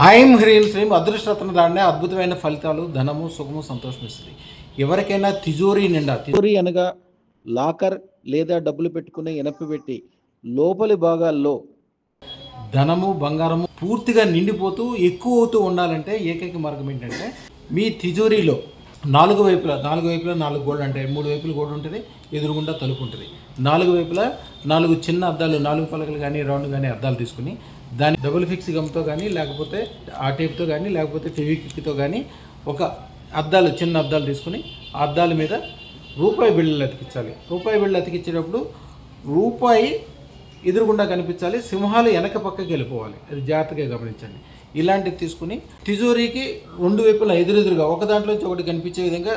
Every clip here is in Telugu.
ఐం హ్రీం శ్రీం అదృష్టరత్న దాండే అద్భుతమైన ఫలితాలు ధనము సుఖము సంతోషం ఇస్తుంది. ఎవరికైనా తిజోరీ నిండా తిజోరీ అనగా లాకర్ లేదా డబ్బులు పెట్టుకునే ఇనప పెట్టి లోపలి భాగాల్లో ధనము బంగారము పూర్తిగా నిండిపోతూ ఎక్కువ అవుతూ ఉండాలంటే ఏకైక మార్గం ఏంటంటే మీ తిజోరీలో నాలుగు వైపులా 4 గోడలు అంటే 3 వైపులు గోడ ఉంటుంది, ఎదురుగుండా తలుపు ఉంటుంది. 4 వైపులా 4 చిన్న అద్దాలు 4 పలకలు కానీ రౌండ్ కానీ అద్దాలు తీసుకుని దాన్ని డబుల్ ఫిక్స్ గమ్తో కానీ లేకపోతే ఆ టేప్తో కానీ లేకపోతే ఫెవిక్విక్తో కానీ ఒక అద్దాలు చిన్న అద్దాలు తీసుకుని ఆ అద్దాల మీద రూపాయి బిళ్ళలు అతికించాలి. రూపాయి బిళ్ళలు అతికించేటప్పుడు రూపాయి ఎదురుగుండా కనిపించాలి, సింహాలు వెనక పక్కకి వెళ్ళిపోవాలి. అది జాగ్రత్తగా గమనించండి. ఇలాంటివి తీసుకుని తిజోరీకి 2 వైపులా ఎదురెదురుగా ఒక దాంట్లో నుంచి ఒకటి కనిపించే విధంగా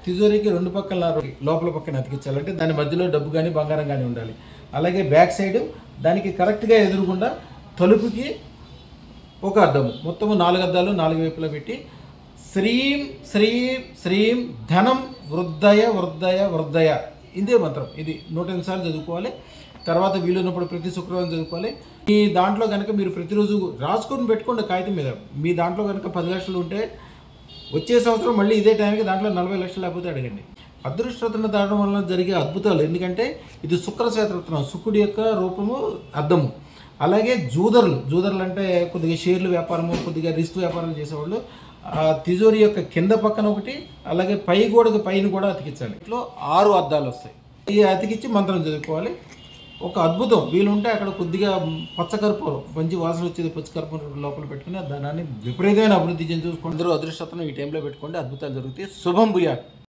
తిజోరీకి 2 పక్కల లోపల పక్కన అతికించాలంటే దాని మధ్యలో డబ్బు కానీ బంగారం కానీ ఉండాలి. అలాగే బ్యాక్ సైడ్ దానికి కరెక్ట్గా ఎదురుగుండా తలుపుకి ఒక అద్దము, మొత్తము 4 అద్దాలు 4 వైపులా పెట్టి శ్రీం శ్రీం శ్రీం ధనం వృద్ధయ వృద్ధయ వృద్ధయ ఇదే మంత్రం. ఇది 108 సార్లు చదువుకోవాలి. తర్వాత వీలున్నప్పుడు ప్రతి శుక్రవారం చదువుకోవాలి. మీ దాంట్లో కనుక మీరు ప్రతిరోజు రాసుకొని పెట్టుకోండి కాగితం మీద. మీ దాంట్లో కనుక 10 లక్షలు ఉంటే వచ్చే సంవత్సరం మళ్ళీ ఇదే టైంకి దాంట్లో 40 లక్షలు లేకపోతే అడగండి. అదృష్టరత్న దాటం వల్ల జరిగే అద్భుతాలు. ఎందుకంటే ఇది శుక్రశ్వేతరత్నం, శుక్రుడి యొక్క రూపము అద్దము. అలాగే జూదర్లు అంటే కొద్దిగా షేర్లు వ్యాపారము, కొద్దిగా రిస్క్ వ్యాపారాలు చేసేవాళ్ళు తిజోరీ యొక్క కింద పక్కన ఒకటి, అలాగే పై గోడకు పైన కూడా అతికించాలి. ఇట్లా 6 అద్దాలు వస్తాయి. ఈ అతికించి మంత్రం చదువుకోవాలి. ఒక అద్భుతం. వీలుంటే అక్కడ కొద్దిగా పచ్చకర్పూరం, మంచి వాసన వచ్చేది పచ్చకర్పూరం లోపల పెట్టుకుని దాన్ని విపరీతమైన అభివృద్ధి చూసుకుంటారు. అదృష్టతను ఈ టైంలో పెట్టుకోండి, అద్భుతాలు జరుగుతాయి. శుభం భూయాత్.